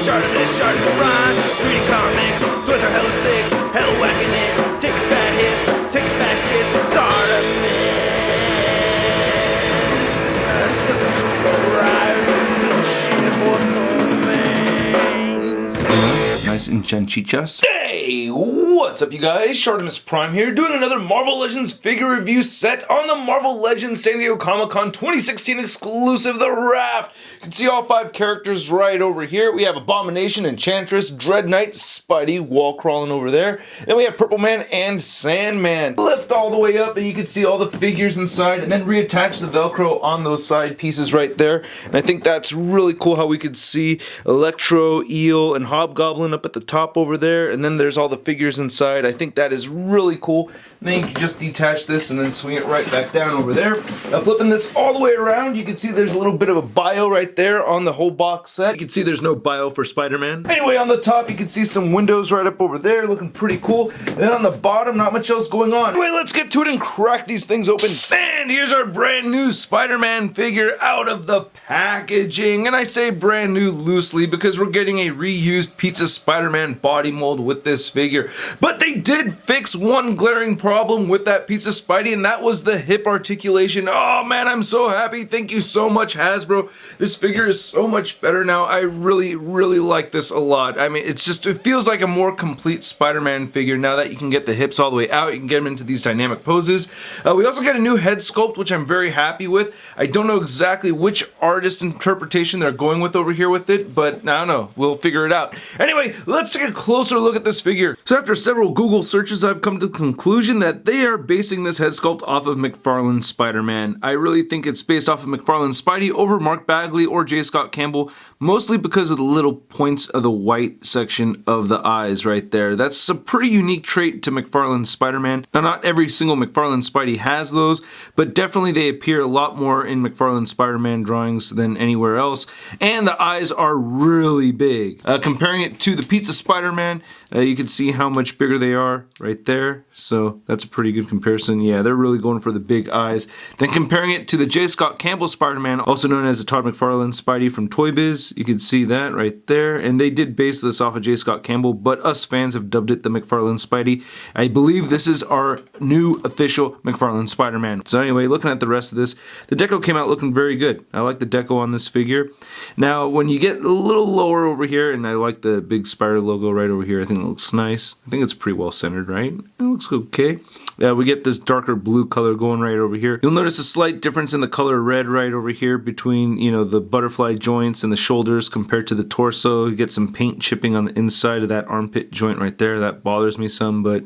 ShartimusPrime, reading comics, toys are hella sick, hella whacking it, taking bad hits, taking bad shit, Subscribe, nice and chanchichas. Hey, what's up you guys? ShartimusPrime here, doing another Marvel Legends figure review set on the Marvel Legends San Diego Comic-Con 2016 exclusive, the Raft. You can see all 5 characters right over here. We have Abomination, Enchantress, Dread Knight, Spidey, wall crawling over there. Then we have Purple Man and Sandman. Lift all the way up and you can see all the figures inside, and then reattach the Velcro on those side pieces right there. And I think that's really cool how we could see Electro, Eel, and Hobgoblin up at the top over there, and then there's all the figures inside. I think that is really cool. And then you can just detach this and then swing it right back down over there. Now flipping this all the way around, you can see there's a little bit of a bio right there on the whole box set. You can see there's no bio for Spider-Man. Anyway, on the top you can see some windows right up over there, looking pretty cool. And then on the bottom, not much else going on. Anyway, let's get to it and crack these things open. And here's our brand new Spider-Man figure out of the packaging. And I say brand new loosely because we're getting a reused Pizza Spider-Man body mold with this figure. But they did fix one glaring problem with that Pizza Spidey, and that was the hip articulation. Oh man, I'm so happy. Thank you so much, Hasbro. This figure is so much better now. I really like this a lot. I mean, it feels like a more complete Spider-Man figure now that you can get the hips all the way out. You can get them into these dynamic poses. We also got a new head sculpt, which I'm very happy with. I don't know exactly which artist interpretation they're going with over here with it, but I don't know. We'll figure it out. Anyway, let's take a closer look at this figure. So after several Google searches, I've come to the conclusion that they are basing this head sculpt off of McFarlane's Spider-Man. I really think it's based off of McFarlane's Spidey over Mark Bagley or J. Scott Campbell, mostly because of the little points of the white section of the eyes right there. That's a pretty unique trait to McFarlane's Spider-Man. Now, not every single McFarlane Spidey has those, but definitely they appear a lot more in McFarlane's Spider-Man drawings than anywhere else, and the eyes are really big. Comparing it to the Pizza Spider-Man, you can see how much bigger they are right there, so that's a pretty good comparison. Yeah, they're really going for the big eyes. Then comparing it to the J. Scott Campbell Spider-Man, also known as the Todd McFarlane Spidey from Toy Biz, you can see that right there, and they did base this off of J. Scott Campbell, but us fans have dubbed it the McFarlane Spidey. I believe this is our new official McFarlane Spider-Man. So anyway, looking at the rest of this, the deco came out looking very good. I like the deco on this figure. Now, when you get a little lower over here, and I like the big spider logo right over here, I think it looks nice. I think it's pretty well centered, right? It looks okay. We get this darker blue color going right over here. You'll notice a slight difference in the color red right over here between, you know, the butterfly joints and the shoulders compared to the torso. You get some paint chipping on the inside of that armpit joint right there. That bothers me some, but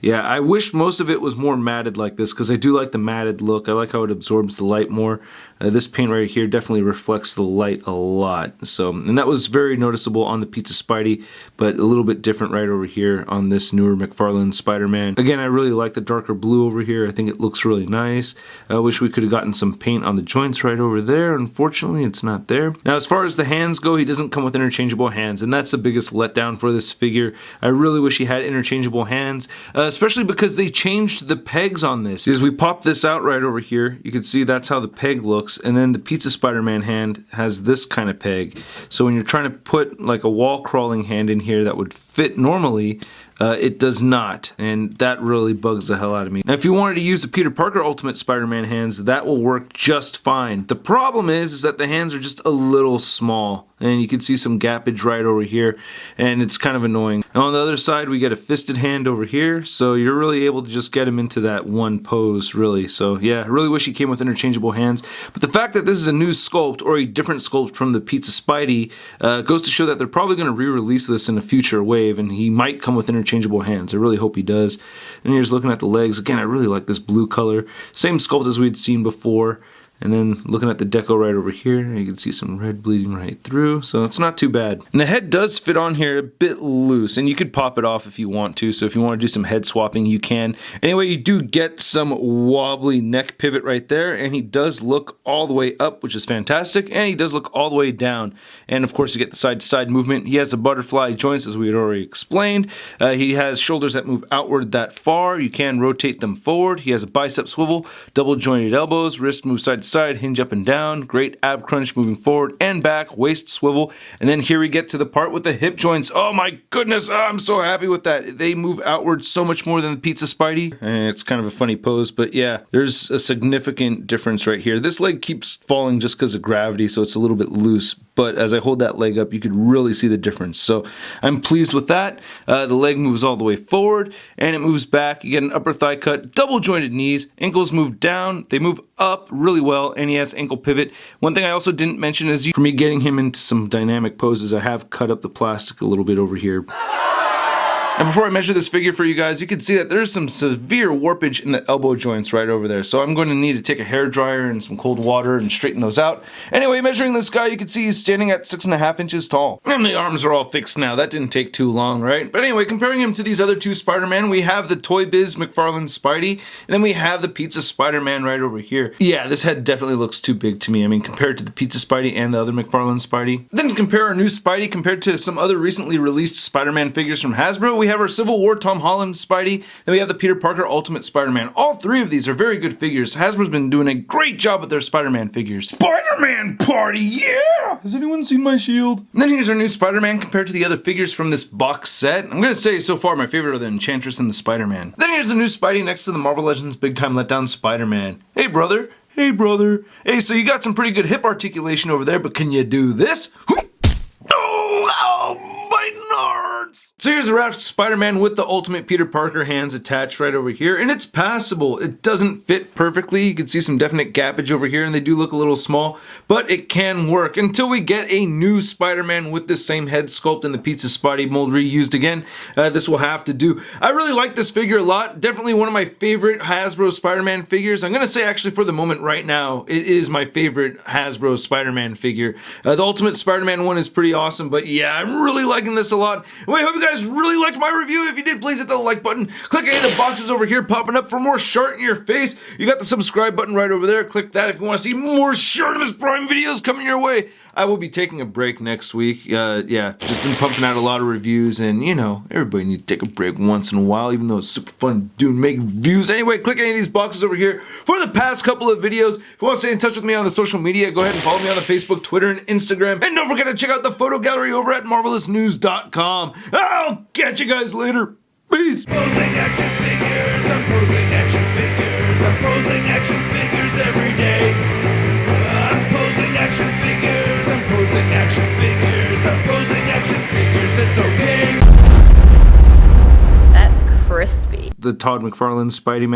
yeah, I wish most of it was more matted like this because I do like the matted look. I like how it absorbs the light more. This paint right here definitely reflects the light a lot. So, and that was very noticeable on the Pizza Spidey, but a little bit different right over here on this newer McFarlane Spider-Man. Again, I really like the darker blue over here. I think it looks really nice. I wish we could have gotten some paint on the joints right over there. Unfortunately, it's not there. Now, as far as the hands go, he doesn't come with interchangeable hands, and that's the biggest letdown for this figure. I really wish he had interchangeable hands, especially because they changed the pegs on this. As we pop this out right over here, you can see that's how the peg looks. And then the Pizza Spider-Man hand has this kind of peg. So when you're trying to put like a wall crawling hand in here that would fit normally, it does not, and that really bugs the hell out of me. Now, if you wanted to use the Peter Parker Ultimate Spider-Man hands, that will work just fine. The problem is that the hands are just a little small, and you can see some gappage right over here, and it's kind of annoying. And on the other side, we get a fisted hand over here, so you're really able to just get him into that one pose, really. So yeah, I really wish he came with interchangeable hands, but the fact that this is a new sculpt, or a different sculpt from the Pizza Spidey, goes to show that they're probably going to re-release this in a future wave, and he might come with interchangeable hands. I really hope he does. And you're just looking at the legs. Again, I really like this blue color. Same sculpt as we'd seen before. And then looking at the deco right over here, you can see some red bleeding right through, so it's not too bad. And the head does fit on here a bit loose, and you could pop it off if you want to, so if you want to do some head swapping, you can. Anyway, you do get some wobbly neck pivot right there, and he does look all the way up, which is fantastic, and he does look all the way down. And of course, you get the side-to-side movement. He has the butterfly joints, as we had already explained. He has shoulders that move outward that far. You can rotate them forward. He has a bicep swivel, double jointed elbows, wrist moves side to to side, hinge up and down, great ab crunch moving forward and back, waist swivel, and then here we get to the part with the hip joints. Oh my goodness, I'm so happy with that. They move outward so much more than the Pizza Spidey, and it's kind of a funny pose, but yeah, there's a significant difference right here. This leg keeps falling just because of gravity, so it's a little bit loose, but as I hold that leg up, you could really see the difference. So I'm pleased with that. The leg moves all the way forward, and it moves back. You get an upper thigh cut, double jointed knees, ankles move down, they move up really well, and he has ankle pivot. One thing I also didn't mention is for me getting him into some dynamic poses, I have cut up the plastic a little bit over here. And before I measure this figure for you guys, you can see that there's some severe warpage in the elbow joints right over there. So I'm going to need to take a hairdryer and some cold water and straighten those out. Anyway, measuring this guy, you can see he's standing at 6.5 inches tall. And the arms are all fixed now. That didn't take too long, right? But anyway, comparing him to these other two Spider-Man, we have the Toy Biz McFarlane Spidey, and then we have the Pizza Spider-Man right over here. Yeah, this head definitely looks too big to me. I mean, compared to the Pizza Spidey and the other McFarlane Spidey. Then compare our new Spidey compared to some other recently released Spider-Man figures from Hasbro. We have our Civil War Tom Holland Spidey, then we have the Peter Parker Ultimate Spider-Man. All three of these are very good figures. Hasbro's been doing a great job with their Spider-Man figures. Spider-Man party, yeah! Has anyone seen my shield? And then here's our new Spider-Man compared to the other figures from this box set. I'm gonna say so far my favorite are the Enchantress and the Spider-Man. Then here's the new Spidey next to the Marvel Legends Big Time Letdown Spider-Man. Hey brother, hey brother. Hey, so you got some pretty good hip articulation over there, but can you do this? Oh, my nards! So here's the Raft Spider-Man with the Ultimate Peter Parker hands attached right over here, and it's passable. It doesn't fit perfectly. You can see some definite gappage over here, and they do look a little small, but it can work until we get a new Spider-Man with the same head sculpt and the Pizza Spidey mold reused again. This will have to do. I really like this figure a lot. Definitely one of my favorite Hasbro Spider-Man figures. I'm gonna say actually for the moment right now, it is my favorite Hasbro Spider-Man figure. The Ultimate Spider-Man one is pretty awesome, but yeah, I'm really liking this a lot. Well, I hope you guys really liked my review. If you did, please hit the like button. Click any of the boxes over here popping up for more Shart in your face. You got the subscribe button right over there. Click that if you want to see more ShartimusPrime videos coming your way. I will be taking a break next week. Yeah, just been pumping out a lot of reviews, and you know, everybody needs to take a break once in a while, even though it's super fun to make reviews. Anyway, click any of these boxes over here for the past couple of videos. If you want to stay in touch with me on the social media, go ahead and follow me on the Facebook, Twitter, and Instagram. And don't forget to check out the photo gallery over at marvelousnews.com. I'll catch you guys later. Peace. Posing action figures, I'm posing action figures, I'm posing action figures every day. I'm posing action figures, I'm posing action figures, I'm posing action figures, it's okay. That's crispy. The Todd McFarlane Spidey Man.